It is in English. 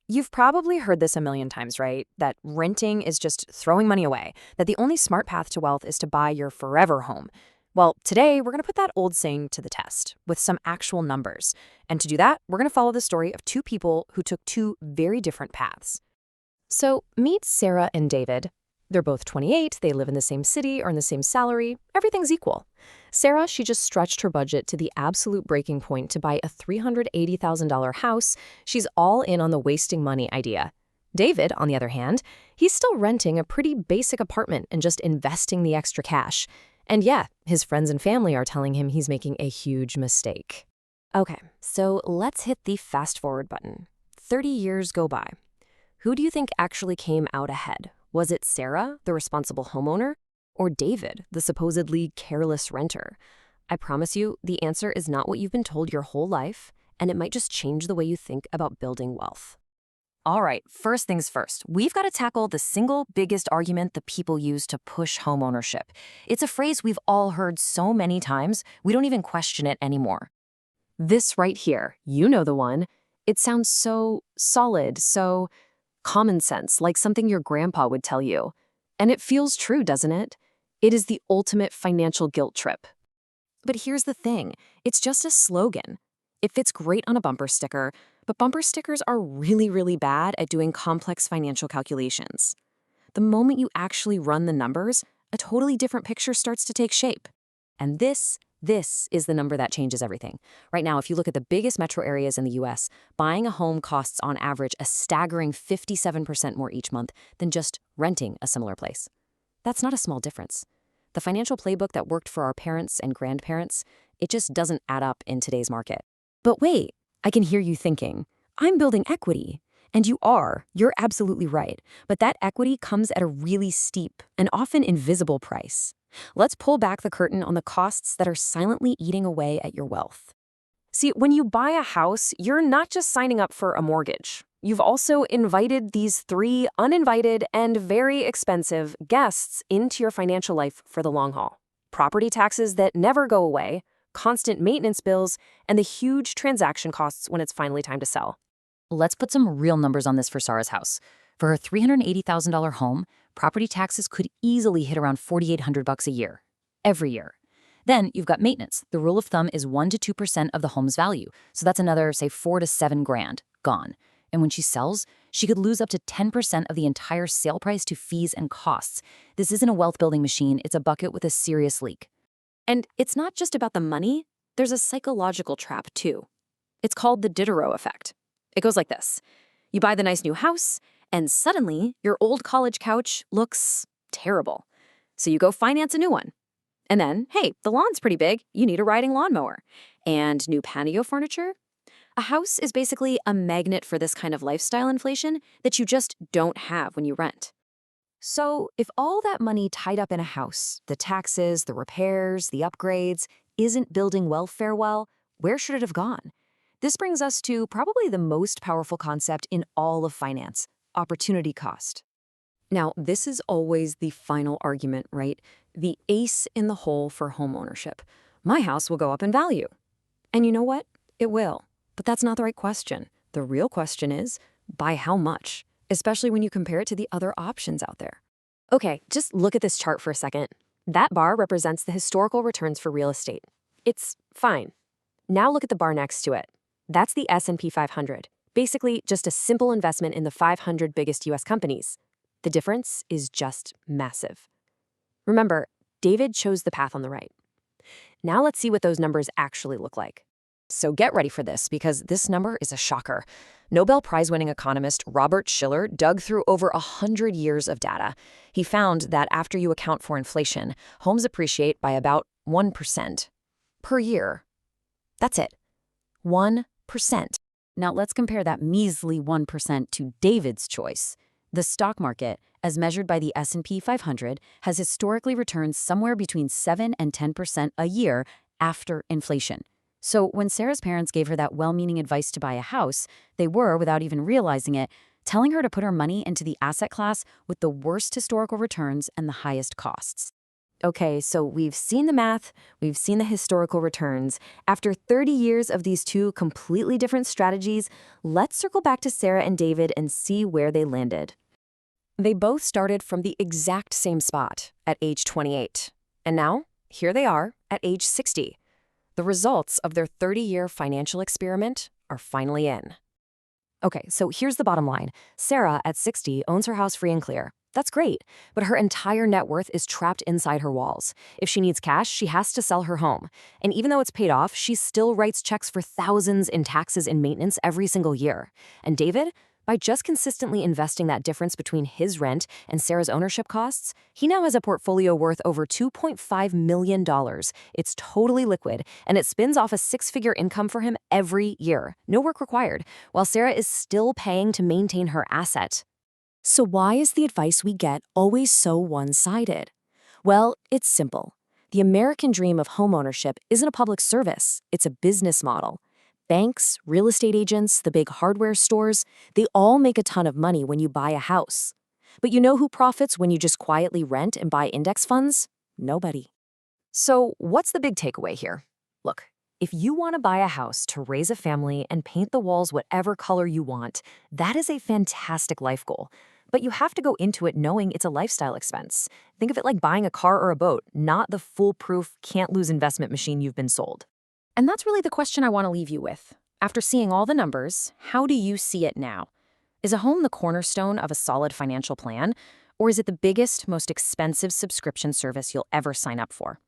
You've probably heard this a million times, right? That renting is just throwing money away, that the only smart path to wealth is to buy your forever home. Well, today we're going to put that old saying to the test with some actual numbers. And to do that, we're going to follow the story of two people who took two very different paths. So meet Sarah and David. They're both 28, they live in the same city, earn the same salary, everything's equal. Sarah, she just stretched her budget to the absolute breaking point to buy a $380,000 house. She's all in on the wasting money idea. David, on the other hand, he's still renting a pretty basic apartment and just investing the extra cash. And yeah, his friends and family are telling him he's making a huge mistake. Okay, so let's hit the fast forward button. 30 years go by. Who do you think actually came out ahead? Was it Sarah, the responsible homeowner, or David, the supposedly careless renter? I promise you, the answer is not what you've been told your whole life, and it might just change the way you think about building wealth. All right, first things first, we've got to tackle the single biggest argument that people use to push homeownership. It's a phrase we've all heard so many times, we don't even question it anymore. This right here, you know the one. It sounds so solid, so common sense, like something your grandpa would tell you. And it feels true, doesn't it? It is the ultimate financial guilt trip. But here's the thing, it's just a slogan. It fits great on a bumper sticker, but bumper stickers are really, really bad at doing complex financial calculations. The moment you actually run the numbers, a totally different picture starts to take shape. And this is the number that changes everything. Right now, if you look at the biggest metro areas in the US, buying a home costs on average a staggering 57% more each month than just renting a similar place. That's not a small difference. The financial playbook that worked for our parents and grandparents, it just doesn't add up in today's market. But wait, I can hear you thinking, I'm building equity. And you are, you're absolutely right. But that equity comes at a really steep and often invisible price. Let's pull back the curtain on the costs that are silently eating away at your wealth. See, when you buy a house, you're not just signing up for a mortgage. You've also invited these three uninvited and very expensive guests into your financial life for the long haul. Property taxes that never go away, constant maintenance bills, and the huge transaction costs when it's finally time to sell. Let's put some real numbers on this for Sarah's house. For her $380,000 home, property taxes could easily hit around $4,800 a year, every year. Then you've got maintenance. The rule of thumb is 1 to 2% of the home's value. So that's another, say, $4 to $7,000 gone. And when she sells, she could lose up to 10% of the entire sale price to fees and costs. This isn't a wealth-building machine. It's a bucket with a serious leak. And it's not just about the money. There's a psychological trap, too. It's called the Diderot effect. It goes like this. You buy the nice new house, and suddenly your old college couch looks terrible. So you go finance a new one. And then, hey, the lawn's pretty big. You need a riding lawnmower. And new patio furniture. A house is basically a magnet for this kind of lifestyle inflation that you just don't have when you rent. So if all that money tied up in a house, the taxes, the repairs, the upgrades, isn't building welfare well, where should it have gone? This brings us to probably the most powerful concept in all of finance, opportunity cost. Now, this is always the final argument, right? The ace in the hole for homeownership. My house will go up in value. And you know what? It will. But that's not the right question. The real question is, by how much? Especially when you compare it to the other options out there. Okay, just look at this chart for a second. That bar represents the historical returns for real estate. It's fine. Now look at the bar next to it. That's the S&P 500. Basically, just a simple investment in the 500 biggest US companies. The difference is just massive. Remember, David chose the path on the right. Now let's see what those numbers actually look like. So get ready for this, because this number is a shocker. Nobel Prize-winning economist Robert Shiller dug through over 100 years of data. He found that after you account for inflation, homes appreciate by about 1% per year. That's it. 1%. Now let's compare that measly 1% to David's choice. The stock market, as measured by the S&P 500, has historically returned somewhere between 7 and 10% a year after inflation. So when Sarah's parents gave her that well-meaning advice to buy a house, they were, without even realizing it, telling her to put her money into the asset class with the worst historical returns and the highest costs. Okay, so we've seen the math, we've seen the historical returns. After 30 years of these two completely different strategies, let's circle back to Sarah and David and see where they landed. They both started from the exact same spot at age 28. And now, here they are at age 60. The results of their 30-year financial experiment are finally in. Okay, so here's the bottom line. Sarah, at 60, owns her house free and clear. That's great, but her entire net worth is trapped inside her walls. If she needs cash, she has to sell her home. And even though it's paid off, she still writes checks for thousands in taxes and maintenance every single year. And David, by just consistently investing that difference between his rent and Sarah's ownership costs, he now has a portfolio worth over $2.5 million. It's totally liquid, and it spins off a six-figure income for him every year. No work required, while Sarah is still paying to maintain her asset. So why is the advice we get always so one-sided? Well, it's simple. The American dream of homeownership isn't a public service, it's a business model. Banks, real estate agents, the big hardware stores, they all make a ton of money when you buy a house. But you know who profits when you just quietly rent and buy index funds? Nobody. So what's the big takeaway here? Look, if you want to buy a house to raise a family and paint the walls whatever color you want, that is a fantastic life goal. But you have to go into it knowing it's a lifestyle expense. Think of it like buying a car or a boat, not the foolproof, can't-lose investment machine you've been sold. And that's really the question I want to leave you with. After seeing all the numbers, how do you see it now? Is a home the cornerstone of a solid financial plan, or is it the biggest, most expensive subscription service you'll ever sign up for?